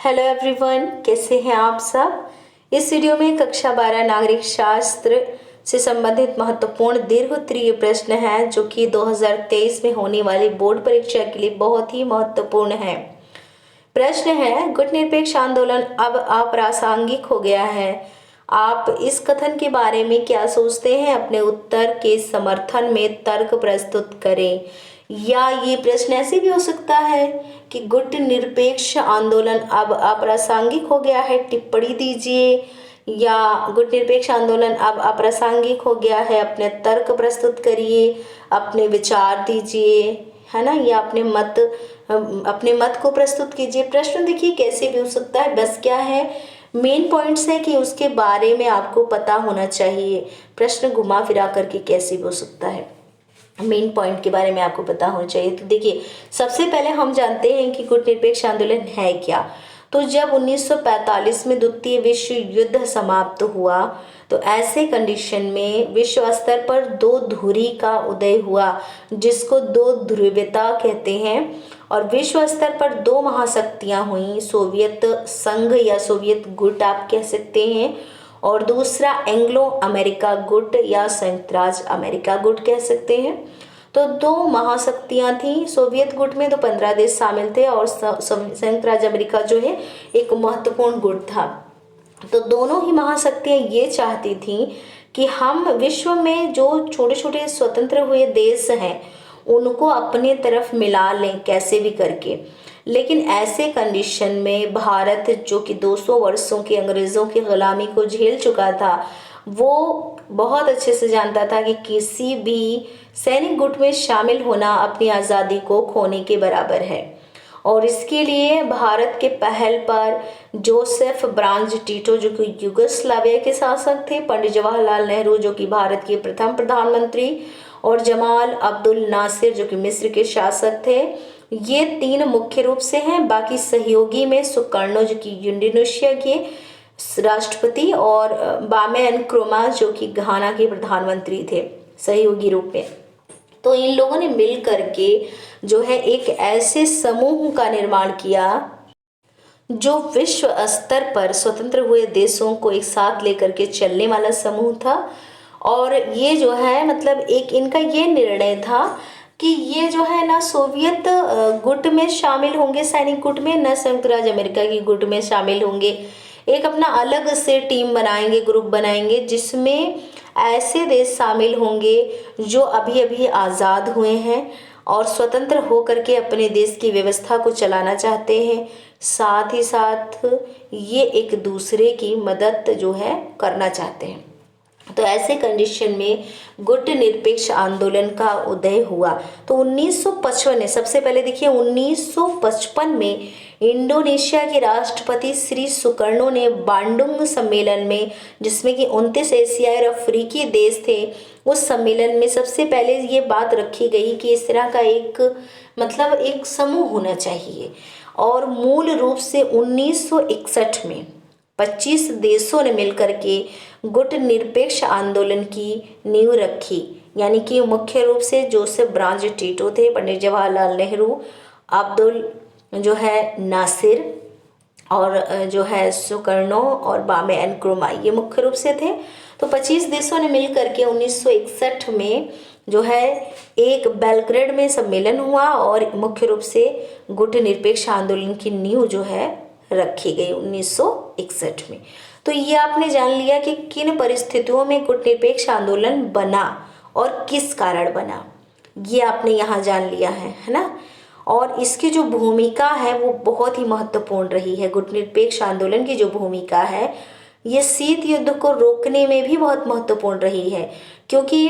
Hello everyone, कैसे हैं आप सब। इस वीडियो में कक्षा 12 नागरिक शास्त्र से संबंधित महत्वपूर्ण दीर्घोत्तरीय प्रश्न है जो कि 2023 में होने वाली बोर्ड परीक्षा के लिए बहुत ही महत्वपूर्ण है। प्रश्न है, गुटनिरपेक्ष आंदोलन अब अप्रासंगिक हो गया है। आप इस कथन के बारे में क्या सोचते हैं? अपने उत्तर के समर्थन में तर्क प्रस्तुत करें। या ये प्रश्न ऐसे भी हो सकता है कि गुट निरपेक्ष आंदोलन अब अप्रासंगिक हो गया है, टिप्पणी दीजिए। या गुट निरपेक्ष आंदोलन अब अप्रासंगिक हो गया है, अपने तर्क प्रस्तुत करिए, अपने विचार दीजिए, है ना। या अपने मत को प्रस्तुत कीजिए। प्रश्न देखिए कैसे भी हो सकता है, बस क्या है, मेन पॉइंट्स है कि उसके बारे में आपको पता होना चाहिए। प्रश्न घुमा फिरा करके कैसे भी हो सकता है, मेन पॉइंट के बारे में आपको पता होना चाहिए। तो देखिए, सबसे पहले हम जानते हैं कि गुटनिरपेक्ष आंदोलन है क्या। तो जब 1945 में द्वितीय विश्व युद्ध समाप्त हुआ तो ऐसे कंडीशन में विश्व स्तर पर दो धुरी का उदय हुआ, जिसको दो ध्रुवीयता कहते हैं। और विश्व स्तर पर दो महाशक्तियां हुई, सोवियत संघ या सोवियत गुट आप कह सकते हैं, और दूसरा एंग्लो अमेरिका गुट या संयुक्त राज्य अमेरिका गुट कह सकते हैं। तो दो महाशक्तियां थी। सोवियत गुट में तो 15 देश शामिल थे और संयुक्त राज्य अमेरिका जो है एक महत्वपूर्ण गुट था। तो दोनों ही महाशक्तियां ये चाहती थी कि हम विश्व में जो छोटे छोटे स्वतंत्र हुए देश हैं उनको अपने तरफ मिला लें कैसे भी करके। लेकिन ऐसे कंडीशन में भारत, जो कि 200 वर्षों के अंग्रेज़ों की गुलामी को झेल चुका था, वो बहुत अच्छे से जानता था कि किसी भी सैनिक गुट में शामिल होना अपनी आज़ादी को खोने के बराबर है। और इसके लिए भारत के पहल पर जोसेफ ब्रांज टीटो, जो कि युगोस्लाविया के शासक थे, पंडित जवाहरलाल नेहरू, जो कि भारत के प्रथम प्रधानमंत्री, और जमाल अब्दुल नासिर, जो कि मिस्र के शासक थे, ये तीन मुख्य रूप से हैं। बाकी सहयोगी में सुकर्णो, जो कि इंडोनेशिया के राष्ट्रपति, और बामे नक्रुमा, जो कि घाना के प्रधानमंत्री थे सहयोगी रूप में। तो इन लोगों ने मिल करके जो है एक ऐसे समूह का निर्माण किया जो विश्व स्तर पर स्वतंत्र हुए देशों को एक साथ लेकर के चलने वाला समूह था। और ये जो है मतलब एक इनका ये निर्णय था कि ये जो है ना सोवियत गुट में शामिल होंगे सैनिक गुट में, न संयुक्त राज्य अमेरिका की गुट में शामिल होंगे। एक अपना अलग से टीम बनाएंगे, ग्रुप बनाएंगे, जिसमें ऐसे देश शामिल होंगे जो अभी अभी आज़ाद हुए हैं और स्वतंत्र होकर के अपने देश की व्यवस्था को चलाना चाहते हैं। साथ ही साथ ये एक दूसरे की मदद जो है करना चाहते हैं। तो ऐसे कंडीशन में गुट निरपेक्ष आंदोलन का उदय हुआ। तो 1955 में, सबसे पहले देखिए 1955 में इंडोनेशिया के राष्ट्रपति श्री सुकर्णो ने बांडुंग सम्मेलन में, जिसमें कि 29 एशियाई और अफ्रीकी देश थे, उस सम्मेलन में सबसे पहले ये बात रखी गई कि इस तरह का एक समूह होना चाहिए। और मूल रूप से 1961 में 25 देशों ने मिलकर के गुट निरपेक्ष आंदोलन की नींव रखी। यानी कि मुख्य रूप से जोसेफ ब्रांज टीटो थे, पंडित जवाहरलाल नेहरू, अब्दुल जो है नासिर, और जो है सुकर्णो और बामे नक्रुमा, ये मुख्य रूप से थे। तो 25 देशों ने मिलकर के 1961 में जो है एक बेलग्रेड में सम्मेलन हुआ और मुख्य रूप से गुट निरपेक्ष आंदोलन की नींव जो है रखी गई 1961 में। तो ये आपने जान लिया कि किन परिस्थितियों में गुटनिरपेक्ष आंदोलन बना और किस कारण बना, ये आपने यहाँ जान लिया है ना। और इसकी जो भूमिका है वो बहुत ही महत्वपूर्ण रही है। गुटनिरपेक्ष आंदोलन की जो भूमिका है ये शीत युद्ध को रोकने में भी बहुत महत्वपूर्ण रही है, क्योंकि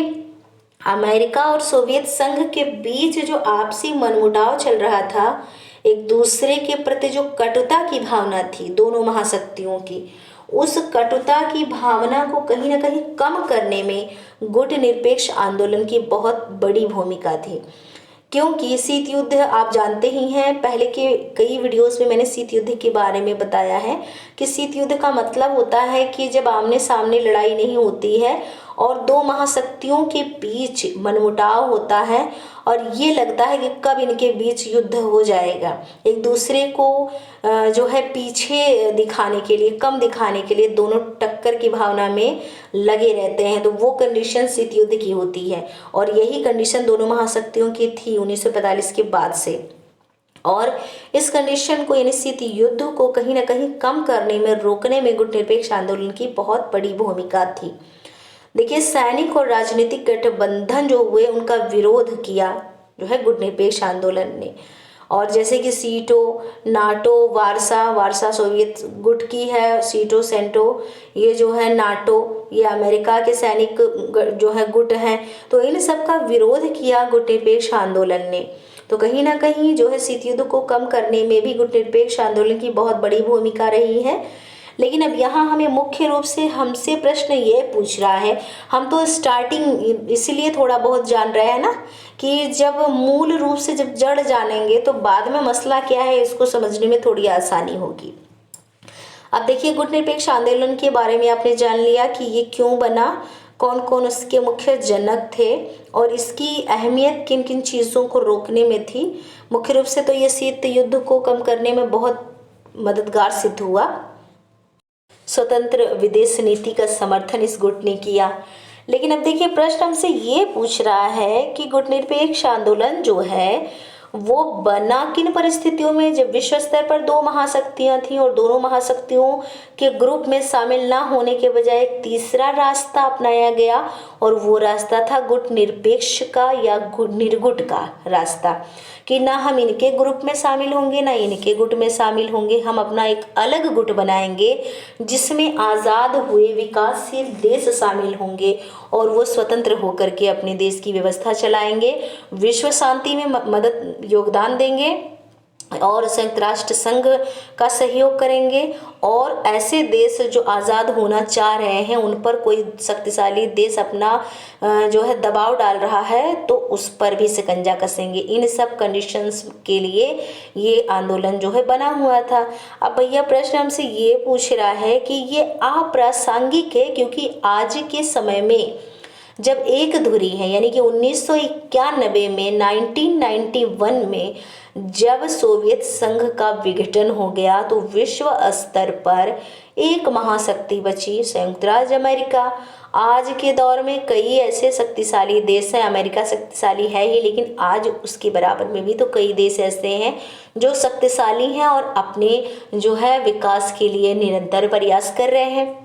अमेरिका और सोवियत संघ के बीच जो आपसी मनमुटाव चल रहा था, एक दूसरे के प्रति जो कटुता की भावना थी दोनों महाशक्तियों की, उस कटुता की भावना को कहीं ना कहीं कम करने में गुट निरपेक्ष आंदोलन की बहुत बड़ी भूमिका थी। क्योंकि शीत युद्ध आप जानते ही हैं, पहले के कई वीडियोस में मैंने शीत युद्ध के बारे में बताया है कि शीत युद्ध का मतलब होता है कि जब आमने सामने लड़ाई नहीं होती है और दो महाशक्तियों के बीच मनमुटाव होता है और ये लगता है कि कब इनके बीच युद्ध हो जाएगा। एक दूसरे को जो है पीछे दिखाने के लिए, कम दिखाने के लिए दोनों टक्कर की भावना में लगे रहते हैं। तो वो कंडीशन शीत युद्ध की होती है और यही कंडीशन दोनों महाशक्तियों की थी 1945 के बाद से। और इस कंडीशन को यानी शीत युद्ध को कहीं ना कहीं कम करने में, रोकने में गुटनिरपेक्ष आंदोलन की बहुत बड़ी भूमिका थी। देखिए, सैनिक और राजनीतिक गठबंधन जो हुए उनका विरोध किया जो है गुटनिरपेक्ष आंदोलन ने। और जैसे कि सीटो, नाटो, वारसा सोवियत गुट की है, सीटो सेंटो ये जो है नाटो, ये अमेरिका के सैनिक जो है गुट हैं। तो इन सब का विरोध किया गुटनिरपेक्ष आंदोलन ने। तो कहीं ना कहीं जो है शीत युद्ध को कम करने में भी गुटनिरपेक्ष आंदोलन की बहुत बड़ी भूमिका रही है। लेकिन अब यहाँ हमें मुख्य रूप से हमसे प्रश्न ये पूछ रहा है, हम तो स्टार्टिंग इसलिए थोड़ा बहुत जान रहे हैं ना, कि जब मूल रूप से जब जड़ जानेंगे तो बाद में मसला क्या है इसको समझने में थोड़ी आसानी होगी। अब देखिए, गुटनिरपेक्ष आंदोलन के बारे में आपने जान लिया कि ये क्यों बना, कौन कौन उसके मुख्य जनक थे और इसकी अहमियत किन किन चीज़ों को रोकने में थी। मुख्य रूप से तो ये शीत युद्ध को कम करने में बहुत मददगार सिद्ध हुआ। स्वतंत्र विदेश नीति का समर्थन इस गुट ने किया। लेकिन अब देखिए, प्रश्न हमसे ये पूछ रहा है कि गुटनिरपेक्ष आंदोलन जो है वो बना किन परिस्थितियों में, जब विश्व स्तर पर दो महाशक्तियां थी और दोनों महाशक्तियों के ग्रुप में शामिल ना होने के बजाय एक तीसरा रास्ता अपनाया गया और वो रास्ता था गुटनिरपेक्ष का या निर्गुट का रास्ता, कि ना हम इनके ग्रुप में शामिल होंगे ना इनके गुट में शामिल होंगे, हम अपना एक अलग गुट बनाएंगे जिसमें आज़ाद हुए विकासशील देश शामिल होंगे और वो स्वतंत्र होकर के अपने देश की व्यवस्था चलाएंगे, विश्व शांति में मदद योगदान देंगे और संयुक्त राष्ट्र संघ का सहयोग करेंगे। और ऐसे देश जो आज़ाद होना चाह रहे हैं उन पर कोई शक्तिशाली देश अपना जो है दबाव डाल रहा है तो उस पर भी शिकंजा कसेंगे। इन सब कंडीशंस के लिए ये आंदोलन जो है बना हुआ था। अब भैया, प्रश्न हमसे ये पूछ रहा है कि ये अप्रासंगिक है, क्योंकि आज के समय में जब एक धुरी है, यानी कि 1991 में 1991 में जब सोवियत संघ का विघटन हो गया तो विश्व स्तर पर एक महाशक्ति बची, संयुक्त राज्य अमेरिका। आज के दौर में कई ऐसे शक्तिशाली देश हैं, अमेरिका शक्तिशाली है ही, लेकिन आज उसके बराबर में भी तो कई देश ऐसे हैं जो शक्तिशाली हैं और अपने जो है विकास के लिए निरंतर प्रयास कर रहे हैं।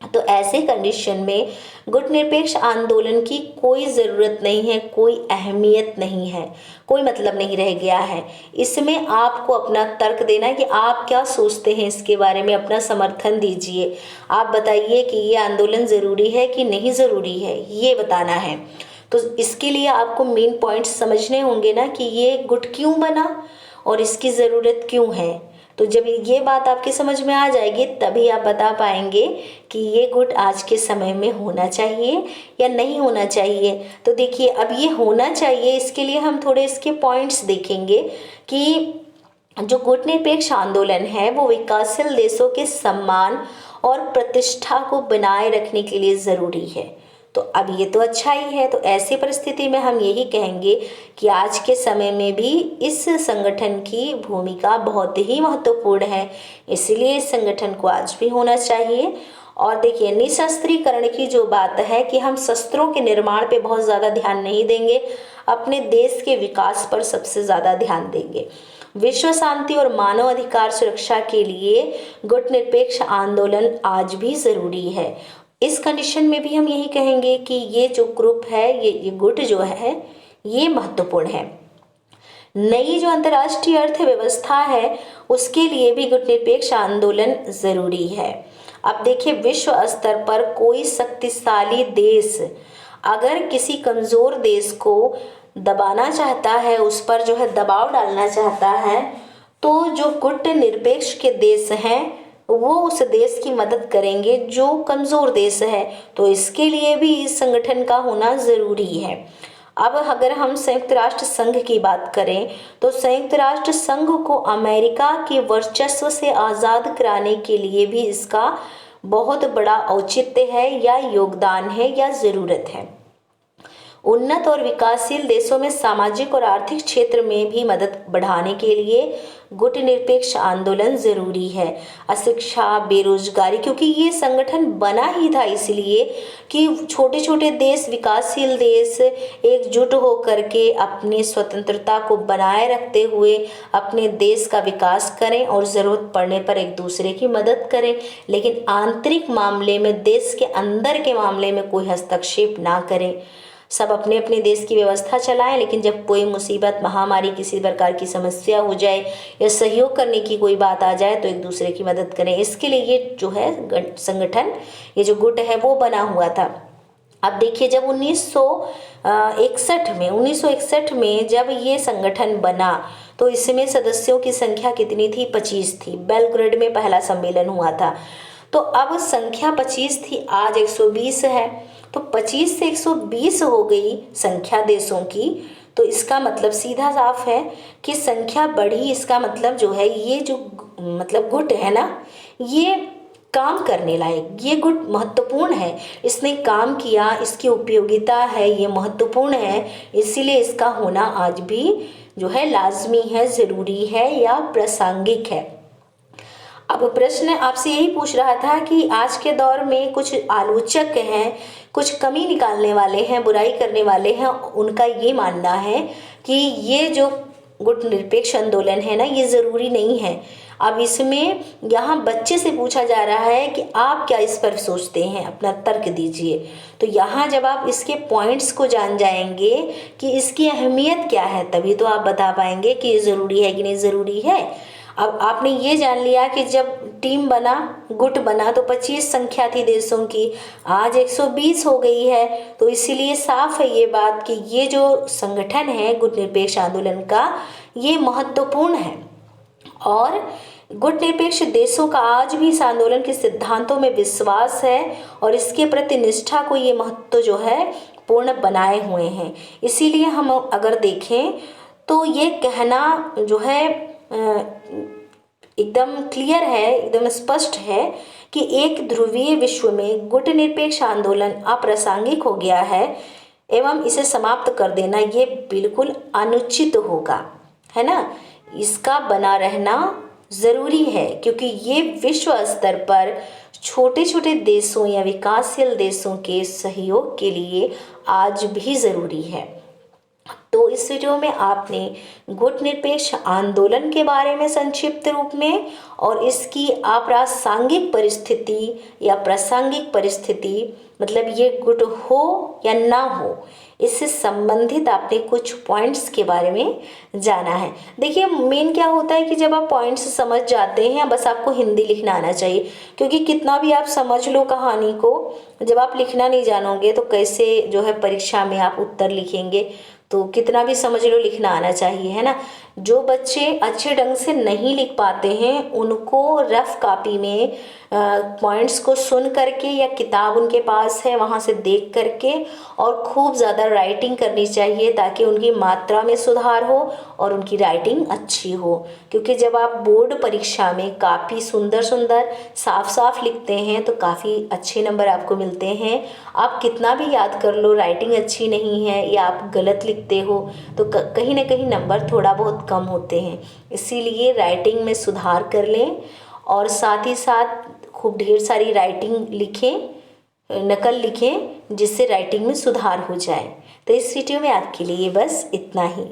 तो ऐसे कंडीशन में गुटनिरपेक्ष आंदोलन की कोई ज़रूरत नहीं है, कोई अहमियत नहीं है, कोई मतलब नहीं रह गया है। इसमें आपको अपना तर्क देना है कि आप क्या सोचते हैं इसके बारे में, अपना समर्थन दीजिए। आप बताइए कि ये आंदोलन ज़रूरी है कि नहीं ज़रूरी है, ये बताना है। तो इसके लिए आपको मेन पॉइंट्स समझने होंगे ना कि ये गुट क्यों बना और इसकी ज़रूरत क्यों है। तो जब ये बात आपकी समझ में आ जाएगी तभी आप बता पाएंगे कि ये गुट आज के समय में होना चाहिए या नहीं होना चाहिए। तो देखिए, अब ये होना चाहिए, इसके लिए हम थोड़े इसके पॉइंट्स देखेंगे कि जो गुटनिरपेक्ष आंदोलन है वो विकासशील देशों के सम्मान और प्रतिष्ठा को बनाए रखने के लिए ज़रूरी है। तो अब ये तो अच्छा ही है। तो ऐसी परिस्थिति में हम यही कहेंगे कि आज के समय में भी इस संगठन की भूमिका बहुत ही महत्वपूर्ण है, इसलिए इस संगठन को आज भी होना चाहिए। और देखिए, निशस्त्रीकरण की जो बात है कि हम शस्त्रों के निर्माण पे बहुत ज़्यादा ध्यान नहीं देंगे, अपने देश के विकास पर सबसे ज़्यादा ध्यान देंगे। विश्व शांति और मानव अधिकार सुरक्षा के लिए गुटनिरपेक्ष आंदोलन आज भी ज़रूरी है। इस कंडीशन में भी हम यही कहेंगे कि ये जो ग्रुप है, ये गुट जो है ये महत्वपूर्ण है। नई जो अंतर्राष्ट्रीय अर्थव्यवस्था है उसके लिए भी गुटनिरपेक्ष आंदोलन ज़रूरी है। अब देखिए, विश्व स्तर पर कोई शक्तिशाली देश अगर किसी कमज़ोर देश को दबाना चाहता है, उस पर जो है दबाव डालना चाहता है, तो जो गुटनिरपेक्ष के देश हैं वो उस देश की मदद करेंगे जो कमज़ोर देश है। तो इसके लिए भी इस संगठन का होना ज़रूरी है। अब अगर हम संयुक्त राष्ट्र संघ की बात करें तो संयुक्त राष्ट्र संघ को अमेरिका के वर्चस्व से आज़ाद कराने के लिए भी इसका बहुत बड़ा औचित्य है या योगदान है या ज़रूरत है। उन्नत और विकासशील देशों में सामाजिक और आर्थिक क्षेत्र में भी मदद बढ़ाने के लिए गुट निरपेक्ष आंदोलन जरूरी है। अशिक्षा, बेरोजगारी, क्योंकि ये संगठन बना ही था इसलिए कि छोटे छोटे देश, विकासशील देश एकजुट हो करके अपनी स्वतंत्रता को बनाए रखते हुए अपने देश का विकास करें और ज़रूरत पड़ने पर एक दूसरे की मदद करें, लेकिन आंतरिक मामले में, देश के अंदर के मामले में कोई हस्तक्षेप ना करें। सब अपने अपने देश की व्यवस्था चलाएं, लेकिन जब कोई मुसीबत, महामारी, किसी प्रकार की समस्या हो जाए या सहयोग करने की कोई बात आ जाए तो एक दूसरे की मदद करें। इसके लिए ये जो है संगठन, ये जो गुट है वो बना हुआ था। अब देखिए, जब 1961 में जब ये संगठन बना तो इसमें सदस्यों की संख्या कितनी थी? 25 थी। बेलग्रेड में पहला सम्मेलन हुआ था। तो अब संख्या 25 थी, आज 120 है। तो 25 से 120 हो गई संख्या देशों की। तो इसका मतलब सीधा साफ है कि संख्या बढ़ी। इसका मतलब जो है, ये जो मतलब गुट है ना, ये काम करने लायक, ये गुट महत्वपूर्ण है। इसने काम किया, इसकी उपयोगिता है, ये महत्वपूर्ण है, इसीलिए इसका होना आज भी जो है लाजमी है, ज़रूरी है या प्रासंगिक है। अब प्रश्न आपसे यही पूछ रहा था कि आज के दौर में कुछ आलोचक हैं, कुछ कमी निकालने वाले हैं, बुराई करने वाले हैं, उनका ये मानना है कि ये जो गुट निरपेक्ष आंदोलन है ना, ये ज़रूरी नहीं है। अब इसमें यहाँ बच्चे से पूछा जा रहा है कि आप क्या इस पर सोचते हैं, अपना तर्क दीजिए। तो यहाँ जब आप इसके पॉइंट्स को जान जाएंगे कि इसकी अहमियत क्या है, तभी तो आप बता पाएंगे कि ये ज़रूरी है कि नहीं ज़रूरी है। अब आपने ये जान लिया कि जब टीम बना, गुट बना, तो 25 संख्या थी देशों की, आज 120 हो गई है। तो इसीलिए साफ है ये बात कि ये जो संगठन है गुट निरपेक्ष आंदोलन का, ये महत्वपूर्ण है। और गुट निरपेक्ष देशों का आज भी इस आंदोलन के सिद्धांतों में विश्वास है और इसके प्रति निष्ठा को ये महत्व जो है पूर्ण बनाए हुए हैं। इसीलिए हम अगर देखें तो ये कहना जो है एकदम क्लियर है, एकदम स्पष्ट है कि एक ध्रुवीय विश्व में गुट निरपेक्ष आंदोलन अप्रासंगिक हो गया है एवं इसे समाप्त कर देना ये बिल्कुल अनुचित होगा, है ना। इसका बना रहना ज़रूरी है क्योंकि ये विश्व स्तर पर छोटे छोटे देशों या विकासशील देशों के सहयोग के लिए आज भी ज़रूरी है। तो इस वीडियो में आपने गुट निरपेक्ष आंदोलन के बारे में संक्षिप्त रूप में और इसकी अप्रासंगिक परिस्थिति या प्रासंगिक परिस्थिति, मतलब ये गुट हो या ना हो, इससे संबंधित आपने कुछ पॉइंट्स के बारे में जाना है। देखिए, मेन क्या होता है कि जब आप पॉइंट्स समझ जाते हैं, बस आपको हिंदी लिखना आना चाहिए, क्योंकि कितना भी आप समझ लो कहानी को, जब आप लिखना नहीं जानोगे तो कैसे जो है परीक्षा में आप उत्तर लिखेंगे। तो कितना भी समझ लो, लिखना आना चाहिए, है ना। जो बच्चे अच्छे ढंग से नहीं लिख पाते हैं उनको रफ कॉपी में पॉइंट्स को सुन करके या किताब उनके पास है वहाँ से देख करके और खूब ज़्यादा राइटिंग करनी चाहिए ताकि उनकी मात्रा में सुधार हो और उनकी राइटिंग अच्छी हो। क्योंकि जब आप बोर्ड परीक्षा में काफ़ी सुंदर सुंदर साफ साफ लिखते हैं तो काफ़ी अच्छे नंबर आपको मिलते हैं। आप कितना भी याद कर लो, राइटिंग अच्छी नहीं है या आप गलत लिखते हो तो कहीं ना कहीं नंबर थोड़ा बहुत कम होते हैं। इसीलिए राइटिंग में सुधार कर लें और साथ ही साथ खूब ढेर सारी राइटिंग लिखें, नकल लिखें, जिससे राइटिंग में सुधार हो जाए। तो इस वीडियो में आपके लिए बस इतना ही।